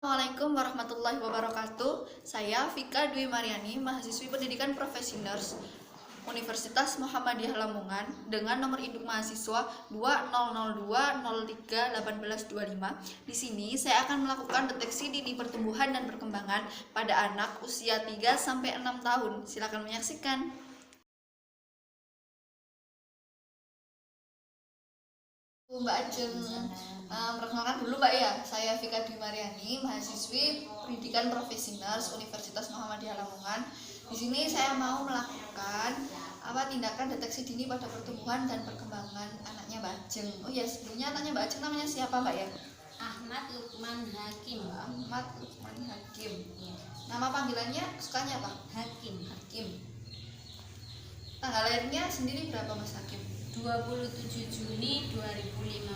Assalamualaikum warahmatullahi wabarakatuh. Saya Vika Dwi Mariani, mahasiswi pendidikan profesi nurse Universitas Muhammadiyah Lamongan dengan nomor induk mahasiswa 2002031825. Di sini saya akan melakukan deteksi dini pertumbuhan dan perkembangan pada anak usia 3 sampai 6 tahun. Silakan menyaksikan. Mbak Ajeng, perkenalkan dulu Mbak ya, saya Vika Dwi Mariani, mahasiswi pendidikan profesi nurse Universitas Muhammadiyah Lamongan. Di sini saya mau melakukan tindakan deteksi dini pada pertumbuhan dan perkembangan anaknya Mbak Ajeng. Oh ya, sebelumnya anaknya Mbak Ajeng namanya siapa Mbak ya? Ahmad Lukman Hakim. Ahmad Lukman Hakim. Nama panggilannya sukanya apa? Hakim. Hakim. Tanggal lahirnya sendiri berapa Mas Hakim? 27 Juni 2015.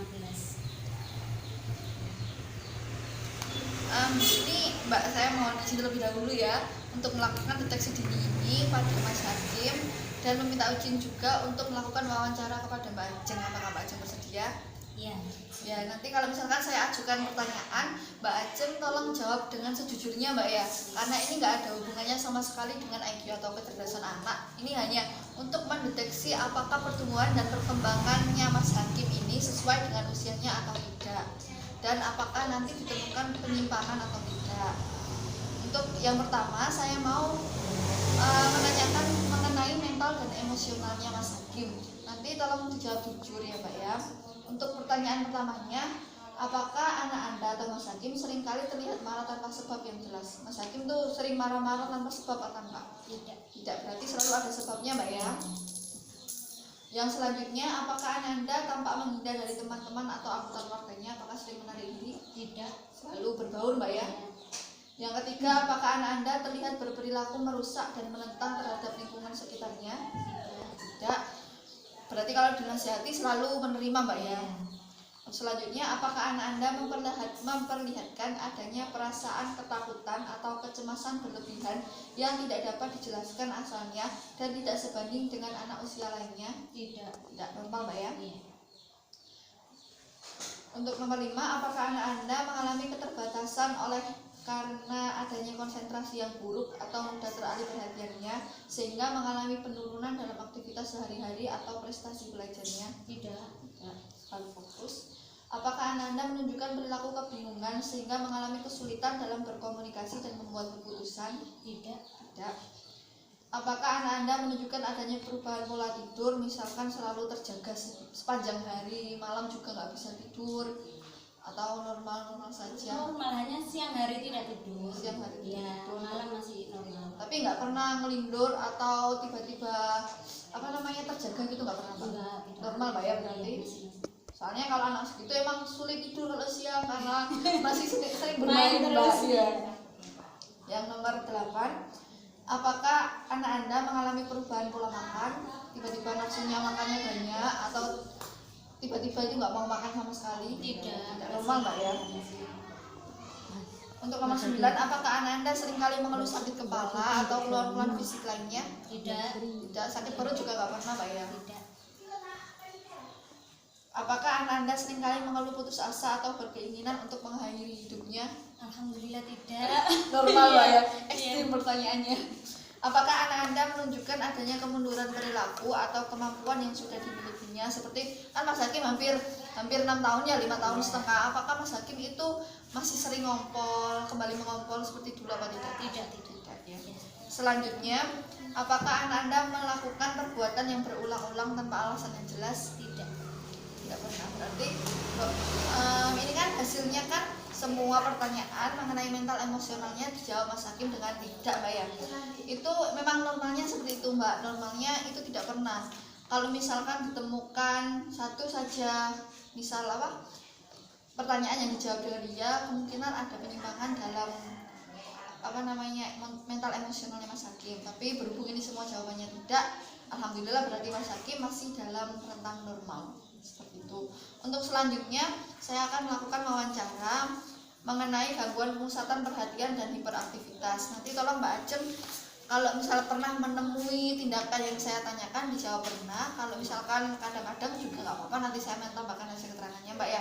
Di sini Mbak saya mohon izin terlebih dahulu ya untuk melakukan deteksi dini ini pada Mas Hakim dan meminta izin juga untuk melakukan wawancara kepada Mbak Ajeng. Apakah Mbak Ajeng bersedia? Iya. Ya, nanti kalau misalkan saya ajukan pertanyaan, Mbak Ajeng tolong jawab dengan sejujurnya Mbak ya, karena ini nggak ada hubungannya sama sekali dengan IQ atau kecerdasan anak. Ini hanya untuk mendeteksi apakah pertumbuhan dan perkembangannya Mas Hakim ini sesuai dengan usianya atau tidak, dan apakah nanti ditemukan penyimpangan atau tidak. Untuk yang pertama, saya mau menanyakan mengenai mental dan emosionalnya Mas Hakim. Nanti tolong dijawab jujur ya Mbak ya. Untuk pertanyaan pertamanya, apakah anak Anda atau Mas Hakim seringkali terlihat marah tanpa sebab yang jelas? Mas Hakim tuh sering marah-marah tanpa sebab atau enggak? Tidak, berarti selalu ada sebabnya Mbak ya. Yang selanjutnya, apakah anak Anda tampak menghindar dari teman-teman atau anggota keluarganya? Apakah sering menarik diri? Tidak. Selalu berbaur Mbak ya. Yang ketiga, apakah anak Anda terlihat berperilaku merusak dan menentang terhadap lingkungan sekitarnya? Tidak. Berarti kalau dinasihati selalu menerima Mbak ya. Selanjutnya, apakah anak Anda memperlihatkan adanya perasaan ketakutan atau kecemasan berlebihan yang tidak dapat dijelaskan asalnya dan tidak sebanding dengan anak usia lainnya? Tidak. Tidak normal Mbak ya. Iya. Untuk nomor 5, apakah anak Anda mengalami keterbatasan karena adanya konsentrasi yang buruk atau mudah teralih perhatiannya sehingga mengalami penurunan dalam aktivitas sehari-hari atau prestasi belajarnya? Tidak. Selalu fokus. Apakah anak Anda menunjukkan perilaku kebingungan sehingga mengalami kesulitan dalam berkomunikasi dan membuat keputusan? Tidak. Tidak. Apakah anak Anda menunjukkan adanya perubahan pola tidur, misalkan selalu terjaga sepanjang hari, malam juga nggak bisa tidur, atau normal-normal saja? Normal, hanya siang hari tidak tidur. Siang hari tidak tidur. Malam masih normal. Tapi nggak pernah ngelindur atau tiba-tiba terjaga gitu, nggak pernah Mbak? Enggak, tidak. Normal Mbak ya berarti? Soalnya kalau anak segitu emang sulit tidur kalau siang karena masih sering bermain terus. ya. Yang nomor 8, apakah anak Anda mengalami perubahan pola makan? Tiba-tiba nafsunya makannya banyak atau tiba-tiba itu nggak mau makan sama sekali? Tidak. Normal Mbak ya. Untuk nomor 9, apakah anak Anda seringkali mengeluh sakit kepala atau keluhan-keluhan fisik lainnya? Tidak. Tidak. Sakit perut juga nggak pernah Mbak ya? Tidak. Apakah anak Anda seringkali mengeluh putus asa atau berkeinginan untuk mengakhiri hidupnya? Alhamdulillah tidak. Normal Mbak ya. Iya. Ekstrim pertanyaannya. Apakah anak Anda menunjukkan adanya kemunduran perilaku atau kemampuan yang sudah dimilikinya? Seperti kan Mas Hakim hampir 6 tahun ya, 5 tahun setengah. Apakah Mas Hakim itu masih sering ngompol, kembali mengompol seperti dulu apa tidak? Tidak. Ya. Selanjutnya, apakah anak Anda melakukan perbuatan yang berulang-ulang tanpa alasan yang jelas? Tidak. Tidak pernah. Berarti ini kan hasilnya kan semua pertanyaan mengenai mental emosionalnya dijawab Mas Hakim dengan tidak Mbak ya. Itu memang normalnya seperti itu Mbak. Normalnya itu tidak pernah. Kalau misalkan ditemukan satu saja misal pertanyaan yang dijawab dengan iya, kemungkinan ada penyimpangan dalam mental emosionalnya Mas Hakim. Tapi berhubung ini semua jawabannya tidak, alhamdulillah berarti Mas Hakim masih dalam rentang normal. Seperti itu. Untuk selanjutnya saya akan melakukan wawancara mengenai gangguan pemusatan perhatian dan hiperaktivitas. Nanti tolong Mbak Ajeng kalau misalnya pernah menemui tindakan yang saya tanyakan dijawab pernah. Kalau misalkan kadang-kadang juga nggak apa-apa, nanti saya tambahkan hasil keterangannya Mbak ya.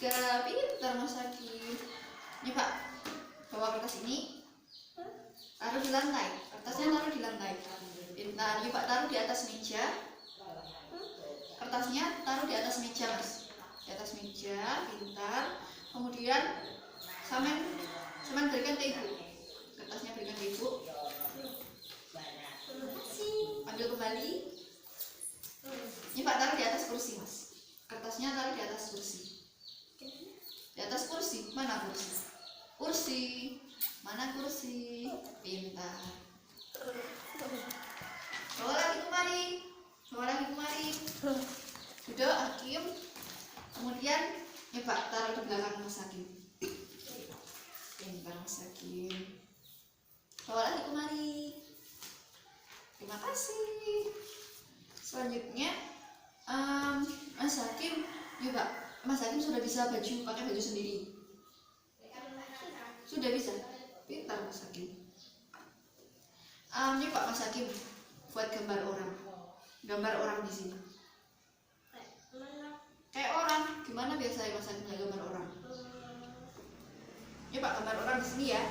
3. Pintar Mas Hakim. Ini Pak, bawa kertas ini, taruh di lantai. Kertasnya taruh di lantai. Pintar. Yuk Pak, taruh di atas meja. Kertasnya taruh di atas meja Mas. Di atas meja, pintar. Kemudian samen berikan ke ibu. Kertasnya berikan ke ibu. Ambil kembali. Ini Pak, taruh di atas kursi Mas. Kertasnya taruh di atas kursi. Di atas kursi, mana kursi? Kursi, mana kursi? Pintar. Bawa lagi kemari. Bawa lagi kemari. Duduk Hakim. Kemudian ya Pak, taruh di belakang Mas Hakim. Pintar Mas Hakim. Bawa lagi kemari. Terima kasih. Selanjutnya Mas Hakim, ya Pak, Mas Hakim sudah bisa pakai baju sendiri. Sudah bisa. Pintar Mas Hakim. Ini Pak Mas Hakim buat gambar orang. Gambar orang di sini. Kayak orang. Gimana biasanya Mas Hakim gambar orang? Ya Pak, gambar orang di sini ya.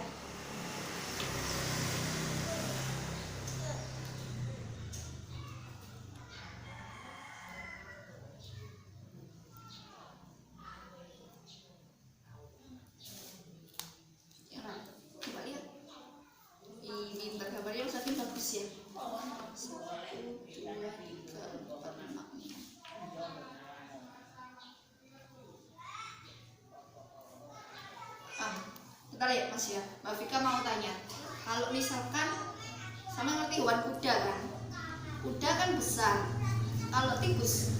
Coba lihat. Ini gambarnya Mas Hakim bagus ya. 1, 2, 3, 4, 5. Bentar ya Mas ya. Mbak Vika mau tanya. Kalau misalkan sama ngerti hewan kuda kan? Kuda kan besar. Kalau tikus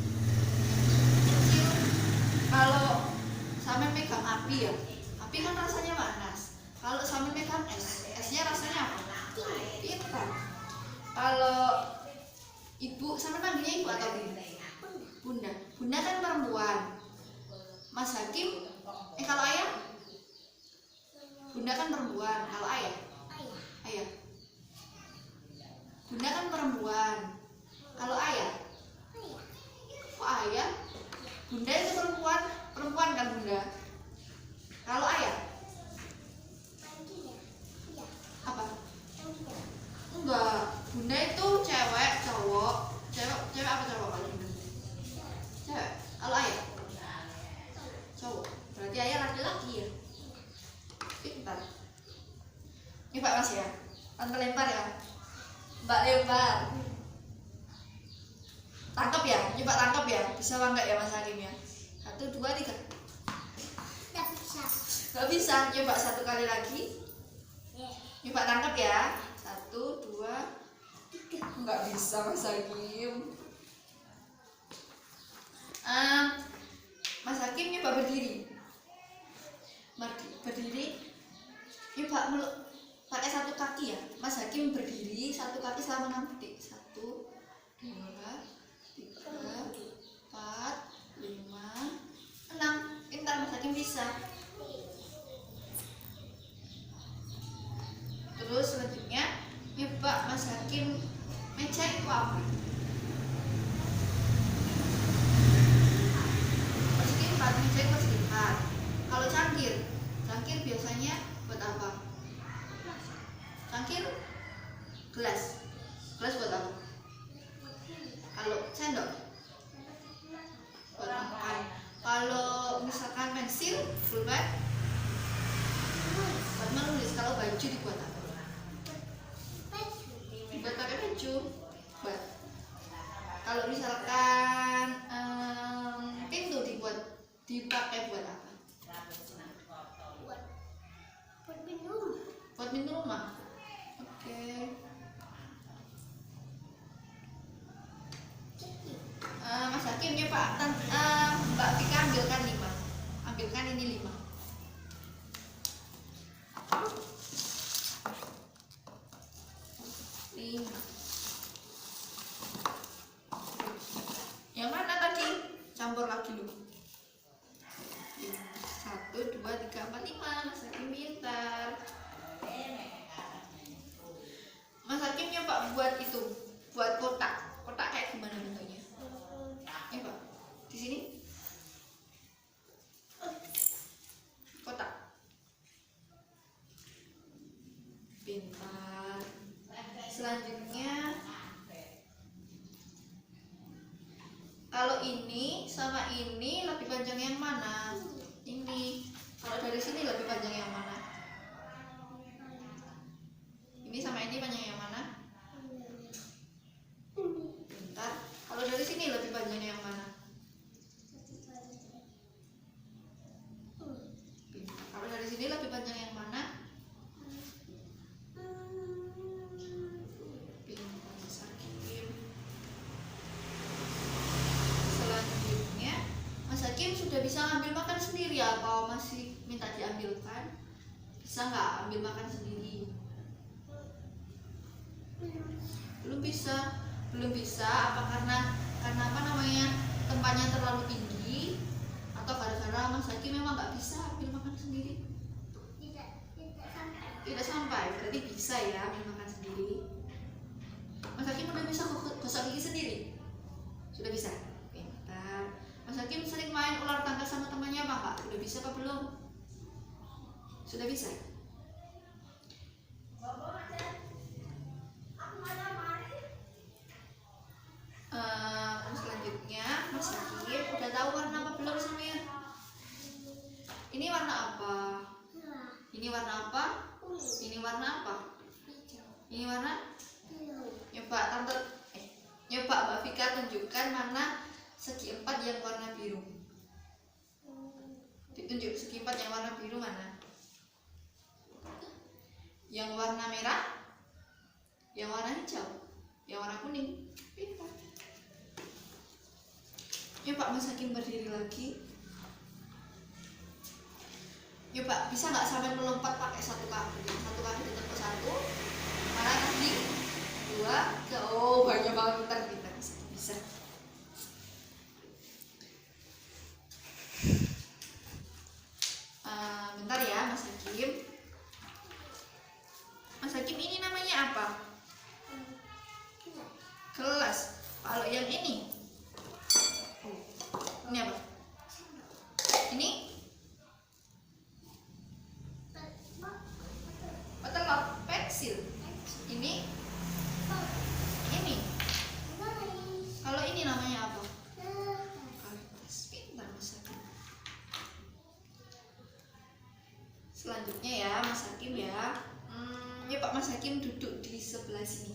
kecil. Kalau sama megang api ya. Api kan rasanya panas. Kalau sama megang es, esnya rasanya apa? Pintar. Kalau ibu, sama panggilnya ibu atau bunda? Bunda. Bunda kan perempuan. Mas Hakim, kalau ayah? Bunda kan perempuan. Kalau ayah? Ayah. Bunda kan perempuan. Kalau ayah? Kok ayah? Bunda itu perempuan. Perempuan kan Bunda. Kalau ayah? Apa? Enggak. Bunda itu cewek, cowok. Cewek apa cowok kalau Bunda? Cewek. Kalau ayah? Cowok. Berarti ayah laki-laki ya. Pintar. Ini Pak Mas ya. Tante lempar ya. Mbak lempar. Tangkap ya. Ini Pak tangkap ya. Bisa apa enggak ya Mas Hakim ya? 1, 2, 3. Gak bisa. Coba 1 kali lagi. Ini Pak tangkap ya. 1, 2, 3. Enggak bisa Mas Hakim. Mas Hakim nyoba berdiri. Berdiri. Nyoba pakai 1 kaki ya. Mas Hakim berdiri 1 kaki selama 6 detik. 1, 2, 3, 4, 5, 6. Pintar Mas Hakim bisa. Terus selanjutnya nyoba Mas Hakim meja itu apa? Persegi 4, meja itu persegi 4. Kalau cangkir biasanya buat apa? Cangkir, gelas buat apa? Kalau sendok buat makan. Kalau misalkan pensil, pulpen buat menulis. Kalau baju dibuat apa? Buat pakai baju. Buat. Kalau misalkan pintu dipakai buat apa? Buat pintu rumah. Oke. Mas Hakim ya Pak, Mbak Vika ambilkan 5. Ambilkan ini 5. Yang mana tadi? Campur lagi dulu. 1, 2, 3, 4, 5. Mas Hakim pintar. Mas Hakim nyoba buat itu, buat kotak. Kotak kayak gimana bentuknya? Ya Pak, di sini. ini lebih panjang yang mana? Ini. Kalau dari sini lebih panjang yang mana? Ini sama ini panjang yang mana? Bentar. Kalau dari sini lebih panjang yang mana? Bentar. Kalau dari sini lebih panjang yang mana? Pintar Mas Hakim. Selanjutnya, Mas Hakim sudah bisa ambil makan sendiri atau masih minta diambilkan? Bisa nggak ambil makan sendiri? Belum bisa. Apa karena apa namanya, tempatnya terlalu tinggi atau gara-gara Mas Hakim memang nggak bisa ambil makan sendiri? Tidak sampai, berarti bisa ya ambil makan sendiri. Mas Hakim udah bisa gosok gigi sendiri? Sudah bisa. Pintar. Mas Hakim sering main ular tangga sama temannya apa Kak? Udah bisa apa belum? Sudah bisa. Selanjutnya, Mas Hakim udah tahu warna apa belum semuanya? Ini warna apa? Ini warna apa? Ini warna apa? Ini warna? Nyoba Mbak Vika tunjukkan mana segi empat yang warna biru. Ditunjuk segi empat yang warna biru mana? Yang warna merah? Yang warna hijau? Yang warna kuning? Pintar. Coba Mas Hakim berdiri lagi. Coba bisa nggak sampai melompat pakai satu kaki ditepuk satu, mana kaki, dua, tiga. Oh banyak banget, pintar bisa. Bentar ya Mas Hakim. Mas Hakim ini namanya apa? Gelas. Kalau yang ini apa? Ini botol pensil. Ini kalau ini namanya apa? Kertas. Pintar Mas Hakim. Selanjutnya ya Mas Hakim ya. Ya Pak Mas Hakim duduk di sebelah sini.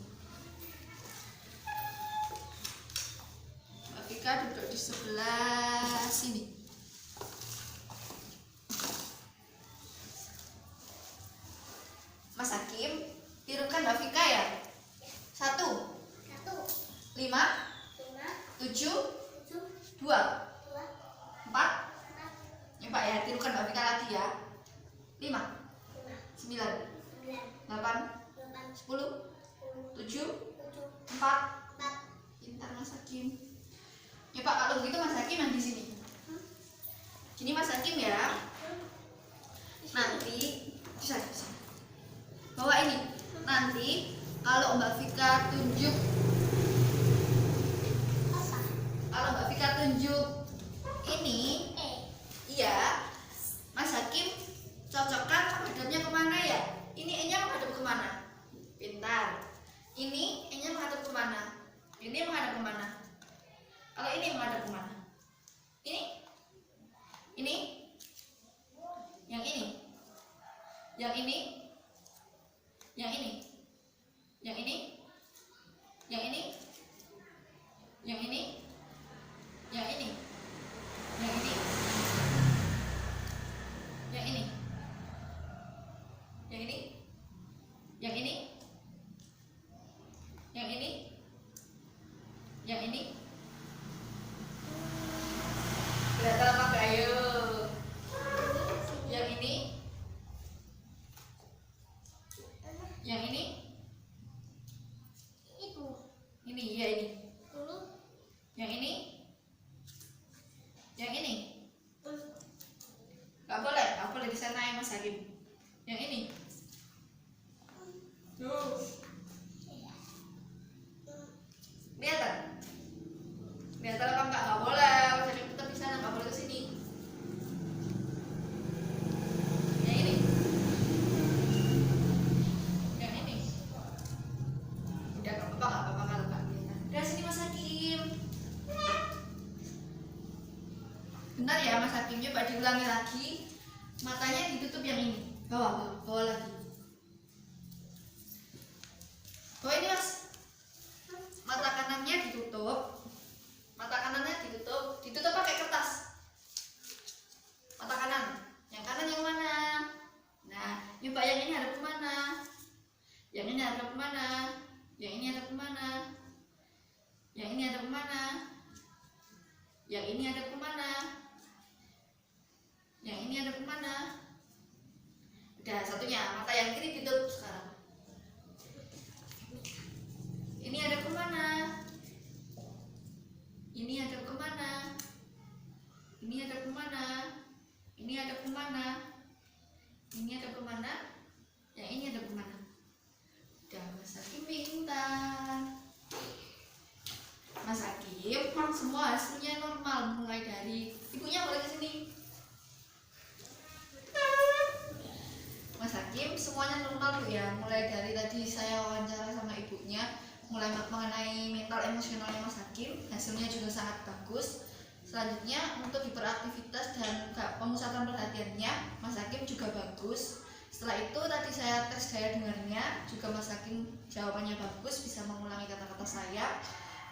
Mbak Vika duduk di sebelah sini. Mas Hakim, tirukan Mbak Vika ya. 1, 5, 7, 2, 4. Coba ya, tirukan Mbak Vika lagi ya. 5, 9, 8, 10, 7, 4. Pintar Mas Hakim. Ya Pak, kalau begitu Mas Hakim yang di sini. Gini Mas Hakim ya. Nanti bisa. Bawa ini. Nanti kalau Mbak Vika tunjuk, ini, iya, Mas Hakim cocokkan menghadapnya kemana ya? Ini E-nya menghadap kemana? Pintar. Ini E-nya menghadap kemana? Ini menghadap kemana? Kalau ini menghadap kemana? Ini? Yang ini? Yang ini? Yang ini? Yang ini? Yang ini? Yang ini? Yang ini? Yang ini? Yang ini? Yang ini? Yang ini? Yang ini? Yang ini? Kelihatan apa enggak? Ayo. Yang ini? Yang ini? Ini, iya ini. Yang ini? Yang ini? Gak boleh di sana ya Mas Hakim. Yang ini? Tuh. Kelihatan apa enggak? Gak boleh. Mas Hakim tetap di sana, gak boleh ke sini. Yang ini? Yang ini? Udah gak apa-apa kalau gak kelihatan. Udah sini Mas Hakim. coba diulangi lagi. Matanya ditutup yang ini, bawah, bawah lagi. Bawah ini mas. Mata kanannya ditutup. Mata kanannya ditutup. Ditutup pakai kertas. Mata kanan. Yang kanan yang mana? Nah, coba yang ini hadap kemana? Yang ini hadap kemana? Yang ini hadap kemana? Yang ini hadap kemana? Yang ini hadap kemana? Yang ini hadap kemana? Udah satunya, mata yang kiri ditutup sekarang. Ini hadap kemana? Ini hadap kemana? Ini hadap kemana? Ini hadap kemana? Ini hadap kemana? Yang ini hadap kemana? Udah, Mas Hakim pintar. Mas Hakim, semua hasilnya normal mulai dari ibunya boleh kesini. Mas Hakim semuanya normal Bu ya, mulai dari tadi saya wawancara sama ibunya, mulai mengenai mental emosionalnya Mas Hakim, hasilnya juga sangat bagus. Selanjutnya untuk hiperaktivitas dan pemusatan perhatiannya Mas Hakim juga bagus. Setelah itu tadi saya tes daya dengarnya, juga Mas Hakim jawabannya bagus, bisa mengulangi kata-kata saya.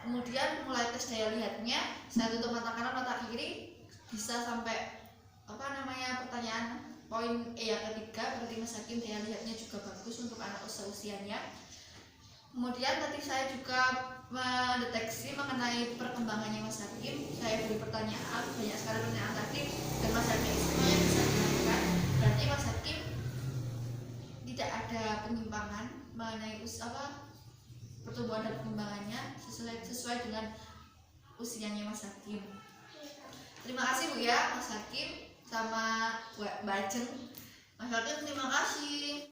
Kemudian mulai tes daya lihatnya, saya tutup mata kanan mata kiri, bisa sampai pertanyaan poin yang ketiga, berarti Mas Hakim daya lihatnya juga bagus untuk anak usianya. Kemudian tadi saya juga mendeteksi mengenai perkembangannya Mas Hakim. Saya beri pertanyaan, banyak sekali pertanyaan tadi, dan Mas Hakim semuanya bisa dilakukan. Berarti Mas Hakim tidak ada penyimpangan mengenai pertumbuhan dan perkembangannya sesuai dengan usianya Mas Hakim. Terima kasih Bu ya Mas Hakim sama Mbak Ajeng. Mas Hakim terima kasih.